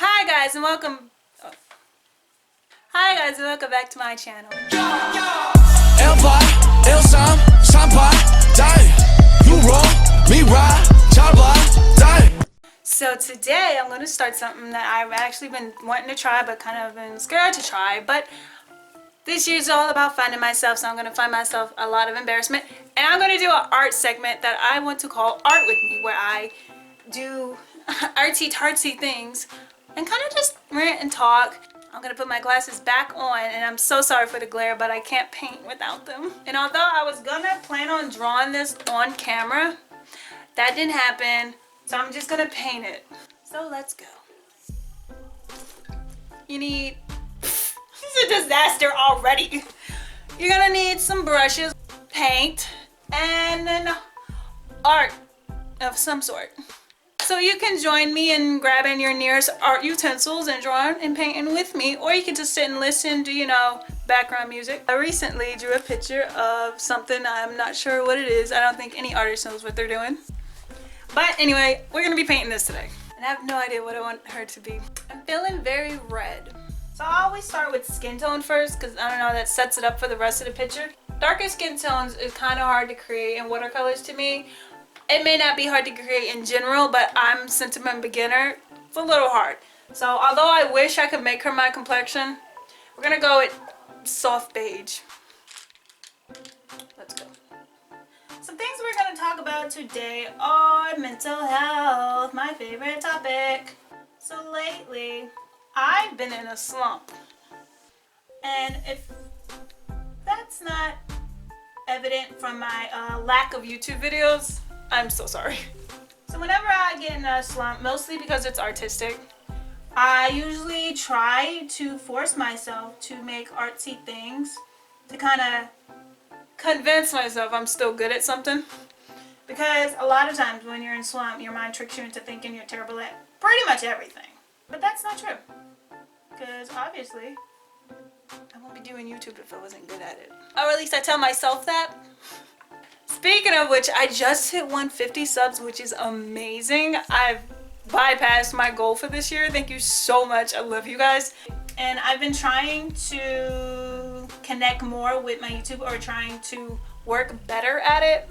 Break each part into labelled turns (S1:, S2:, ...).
S1: Hi guys and welcome. Hi guys and welcome back to my channel. So today I'm going to start something that I've actually been wanting to try but kind of been scared to try. But this year's all about finding myself, so I'm going to find myself a lot of embarrassment. And I'm going to do an art segment that I want to call Art With Me, where I do artsy-tartsy things and kind of just rant and talk. I'm going to put my glasses back on, and I'm so sorry for the glare, but I can't paint without them. And although I was going to plan on drawing this on camera, that didn't happen, so I'm just going to paint it. So let's go. You need... This is a disaster already. You're going to need some brushes, paint, and then art of some sort. So you can join me in grabbing your nearest art utensils and drawing and painting with me, or you can just sit and listen to, you know, background music. I recently drew a picture of something. I'm not sure what it is. I don't think any artist knows what they're doing. But anyway, we're going to be painting this today. And I have no idea what I want her to be. I'm feeling very red. So I always start with skin tone first because, I don't know, that sets it up for the rest of the picture. Darker skin tones is kind of hard to create in watercolors to me. It may not be hard to create in general, but I'm sentiment beginner. It's a little hard. So although I wish I could make her my complexion, we're going to go with soft beige. Let's go. Some things we're going to talk about today are mental health, my favorite topic. So lately, I've been in a slump. And if that's not evident from my lack of YouTube videos, I'm so sorry. So whenever I get in a slump, mostly because it's artistic, I usually try to force myself to make artsy things to kind of convince myself I'm still good at something. Because a lot of times when you're in slump, your mind tricks you into thinking you're terrible at pretty much everything. But that's not true. Because obviously, I won't be doing YouTube if I wasn't good at it. Or at least I tell myself that. Speaking of which, I just hit 150 subs, which is amazing. I've bypassed my goal for this year. Thank you so much. I love you guys. And I've been trying to connect more with my YouTube, or trying to work better at it.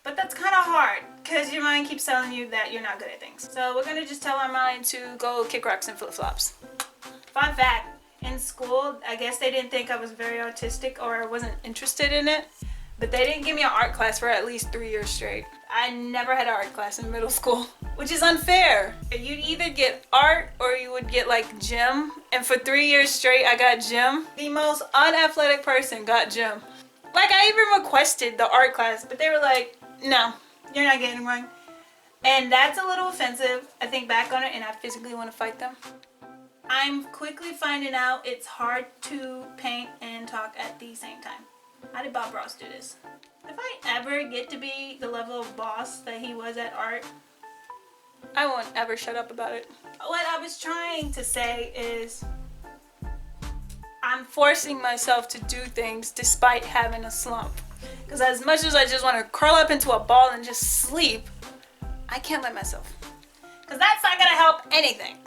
S1: But that's kind of hard because your mind keeps telling you that you're not good at things. So we're going to just tell our mind to go kick rocks and flip-flops. Fun fact, in school, I guess they didn't think I was very artistic or I wasn't interested in it. But they didn't give me an art class for at least 3 years straight. I never had an art class in middle school, which is unfair. You'd either get art or you would get like gym. And for 3 years straight, I got gym. The most unathletic person got gym. Like, I even requested the art class, but they were like, no, you're not getting one. And that's a little offensive. I think back on it and I physically want to fight them. I'm quickly finding out it's hard to paint and talk at the same time. How did Bob Ross do this? If I ever get to be the level of boss that he was at art, I won't ever shut up about it. What I was trying to say is I'm forcing myself to do things despite having a slump. Because as much as I just want to curl up into a ball and just sleep, I can't let myself. Because that's not going to help anything.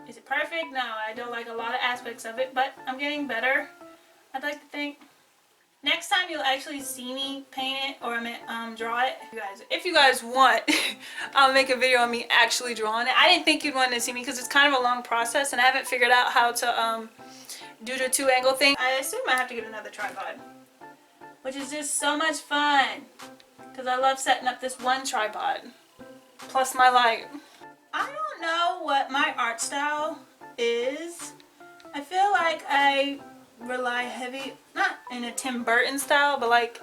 S1: Is it perfect? No, I don't like a lot of aspects of it, but I'm getting better, I'd like to think. Next time you'll actually see me paint it or draw it. If you guys want, I'll make a video on me actually drawing it. I didn't think you'd want to see me because it's kind of a long process and I haven't figured out how to do the 2-angle thing. I assume I have to get another tripod, which is just so much fun because I love setting up this one tripod plus my light. I don't know what my art style is. I feel like I rely heavy, not in a Tim Burton style, but like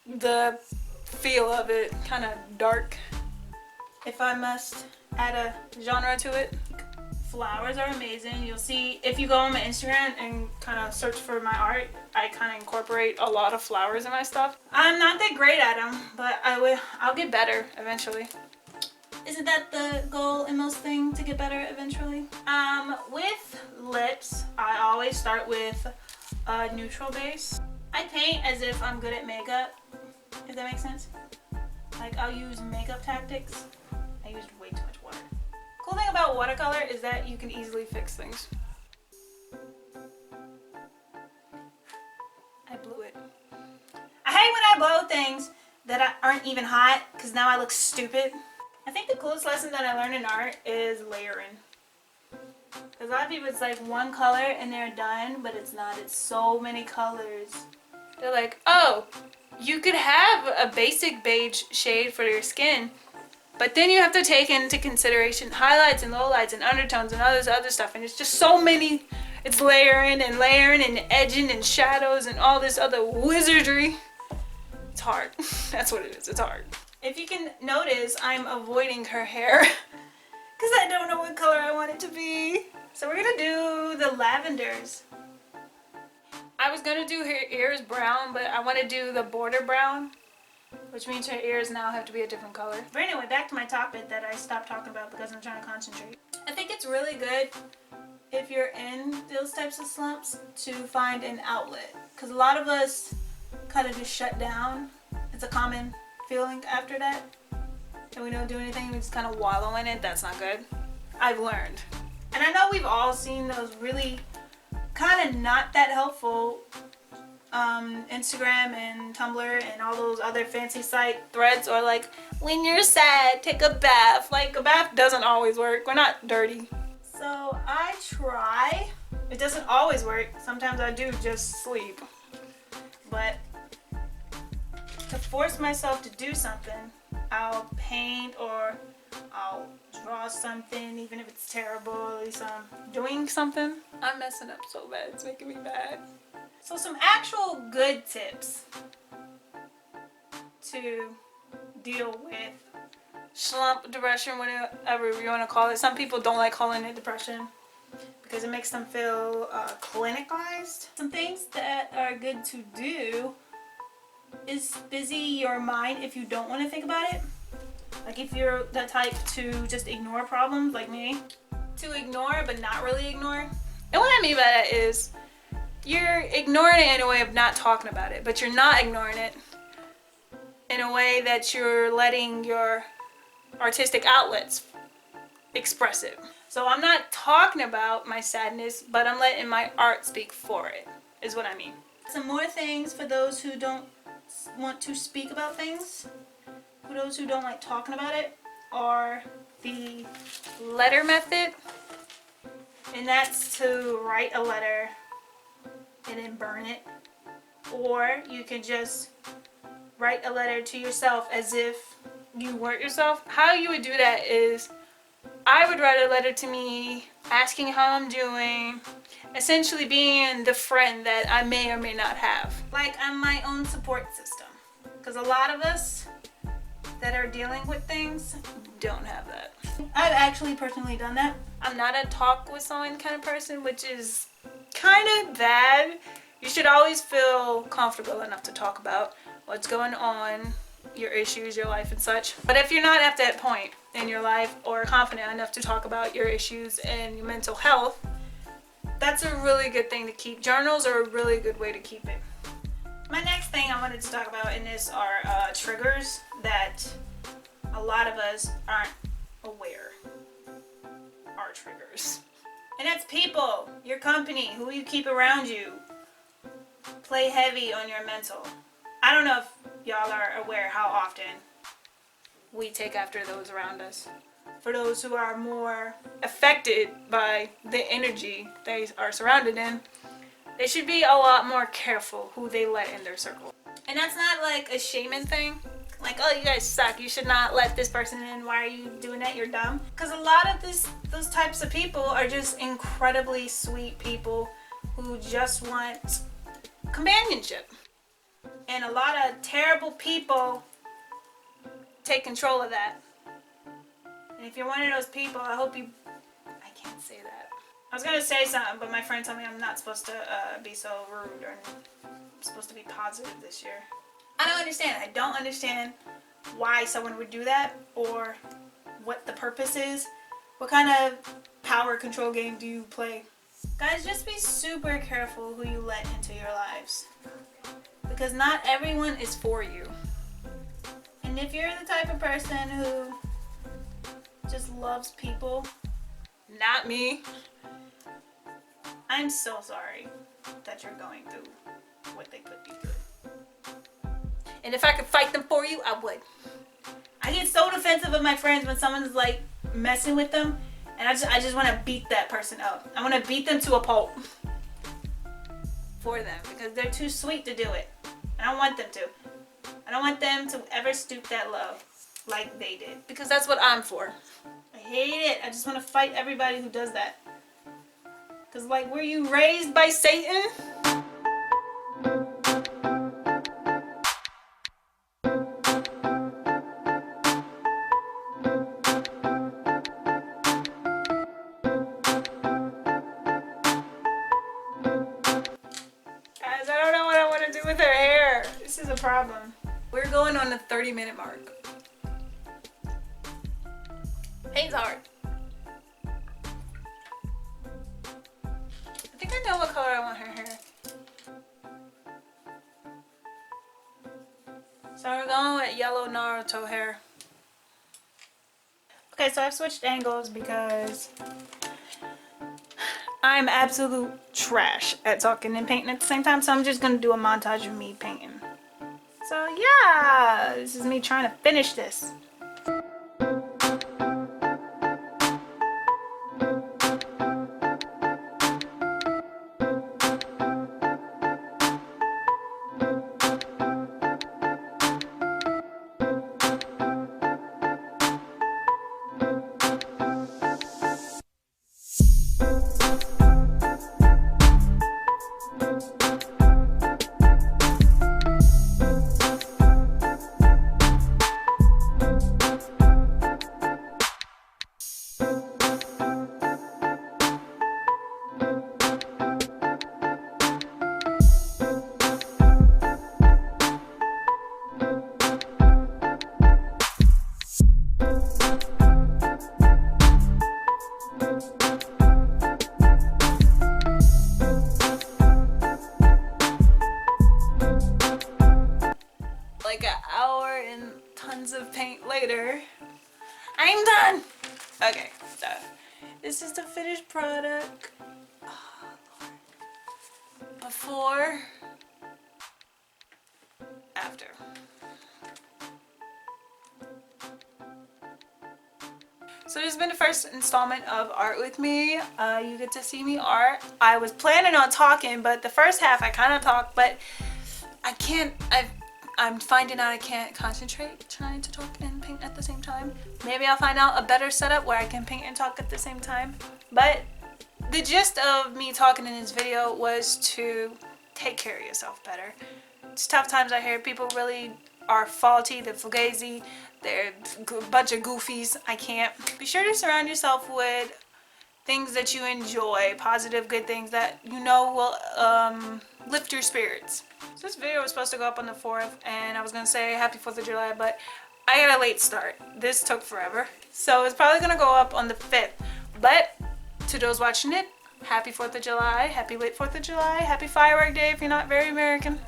S1: the feel of it, kind of dark. If I must add a genre to it, flowers are amazing. You'll see if you go on my Instagram and kind of search for my art, I kind of incorporate a lot of flowers in my stuff. I'm not that great at them, but I'll get better eventually. Isn't that the goal in most things, to get better eventually? With lips, I always start with a neutral base. I paint as if I'm good at makeup, if that makes sense. Like, I'll use makeup tactics. I used way too much water. Cool about watercolor is that you can easily fix things. I blew it. I hate when I blow things that aren't even hot because now I look stupid. I think the coolest lesson that I learned in art is layering. Because a lot of people, it's like one color and they're done, but it's not. It's so many colors. They're like, oh, you could have a basic beige shade for your skin, but then you have to take into consideration highlights and lowlights and undertones and all this other stuff. And it's just so many. It's layering and edging and shadows and all this other wizardry. It's hard. That's what it is. It's hard. If you can notice, I'm avoiding her hair because I don't know what color I want it to be. So we're gonna do the lavenders. I was gonna do her ears brown, but I want to do the border brown, which means her ears now have to be a different color. But anyway, back to my topic that I stopped talking about because I'm trying to concentrate. I think it's really good if you're in those types of slumps to find an outlet, because a lot of us kind of just shut down. It's a common feeling after that, and we don't do anything. We just kind of wallow in it. That's not good. I've learned. And I know we've all seen those really kind of not that helpful Instagram and Tumblr and all those other fancy site threads, or like, when you're sad, take a bath. Like, a bath doesn't always work. We're not dirty. So I try. It doesn't always work. Sometimes I do just sleep. But to force myself to do something, I'll paint or I'll draw something, even if it's terrible. At least I'm doing something. I'm messing up so bad. It's making me bad. So some actual good tips to deal with slump, depression, whatever you want to call it. Some people don't like calling it depression because it makes them feel clinicalized. Some things that are good to do is busy your mind if you don't want to think about it. Like if you're the type to just ignore problems like me. To ignore but not really ignore. And what I mean by that is you're ignoring it in a way of not talking about it, but you're not ignoring it in a way that you're letting your artistic outlets express it. So I'm not talking about my sadness, but I'm letting my art speak for it, is what I mean. Some more things for those who don't want to speak about things, for those who don't like talking about it, are the letter method. And that's to write a letter and then burn it. Or you can just write a letter to yourself as if you weren't yourself. How you would do that is, I would write a letter to me asking how I'm doing, essentially being the friend that I may or may not have. Like I'm my own support system. Because a lot of us that are dealing with things don't have that. I've actually personally done that. I'm not a talk with someone kind of person, which is kind of bad. You should always feel comfortable enough to talk about what's going on, your issues, your life and such. But if you're not at that point in your life or confident enough to talk about your issues and your mental health, that's a really good thing to keep. Journals are a really good way to keep it. My next thing I wanted to talk about in this are triggers that a lot of us aren't aware are triggers. And that's people, your company, who you keep around you. Play heavy on your mental. I don't know if y'all are aware how often we take after those around us. For those who are more affected by the energy they are surrounded in, they should be a lot more careful who they let in their circle. And that's not like a shaming thing. Like, oh, you guys suck. You should not let this person in. Why are you doing that? You're dumb. Because a lot of those types of people are just incredibly sweet people who just want companionship. And a lot of terrible people take control of that. And if you're one of those people, I hope you... I can't say that. I was going to say something, but my friend told me I'm not supposed to be so rude, or I'm supposed to be positive this year. I don't understand. I don't understand why someone would do that, or what the purpose is. What kind of power control game do you play? Guys, just be super careful who you let into your lives. Because not everyone is for you. And if you're the type of person who just loves people not me. I'm so sorry that you're going through what they put you through. And if I could fight them for you, I would. I get so defensive of my friends when someone's like messing with them, and I just want to beat that person up. I want to beat them to a pulp for them because they're too sweet to do it. I don't want them to. I don't want them to ever stoop that low like they did, because that's what I'm for. I hate it. I just want to fight everybody who does that. Because, like, were you raised by Satan? Guys, I don't know what I want to do with her hair. This is a problem. We're going on the 30-minute mark. Paint's hard. I think I know what color I want her hair. So we're going with yellow Naruto hair. Okay, so I've switched angles because I'm absolute trash at talking and painting at the same time. So I'm just going to do a montage of me painting. So yeah, this is me trying to finish this. Like an hour and tons of paint later, I'm done. Okay, so this is the finished product. Oh, Lord. Before, after. So this has been the first installment of Art With Me. You get to see me art. I was planning on talking, but the first half I kind of talked, but I can't, I'm finding out I can't concentrate trying to talk and paint at the same time. Maybe I'll find out a better setup where I can paint and talk at the same time. But the gist of me talking in this video was to take care of yourself better. It's tough times out here. People really are faulty, they're fugazi, they're a bunch of goofies. I can't. Be sure to surround yourself with things that you enjoy, positive, good things that you know will lift your spirits. So this video was supposed to go up on the 4th, and I was going to say happy 4th of July, but I got a late start. This took forever. So it's probably going to go up on the 5th. But to those watching it, happy 4th of July, happy late 4th of July, happy firework day if you're not very American.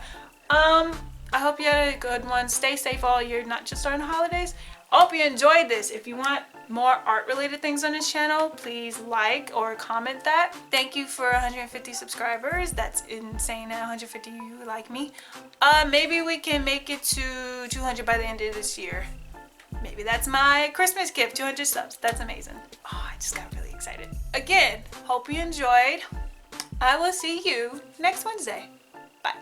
S1: I hope you had a good one. Stay safe all year, not just during the holidays. I hope you enjoyed this. If you want more art related things on this channel, please like or comment that. Thank you for 150 subscribers. That's insane that 150 of you like me. Maybe we can make it to 200 by the end of this year. Maybe that's my Christmas gift, 200 subs. That's amazing. Oh, I just got really excited. Again, hope you enjoyed. I will see you next Wednesday. Bye.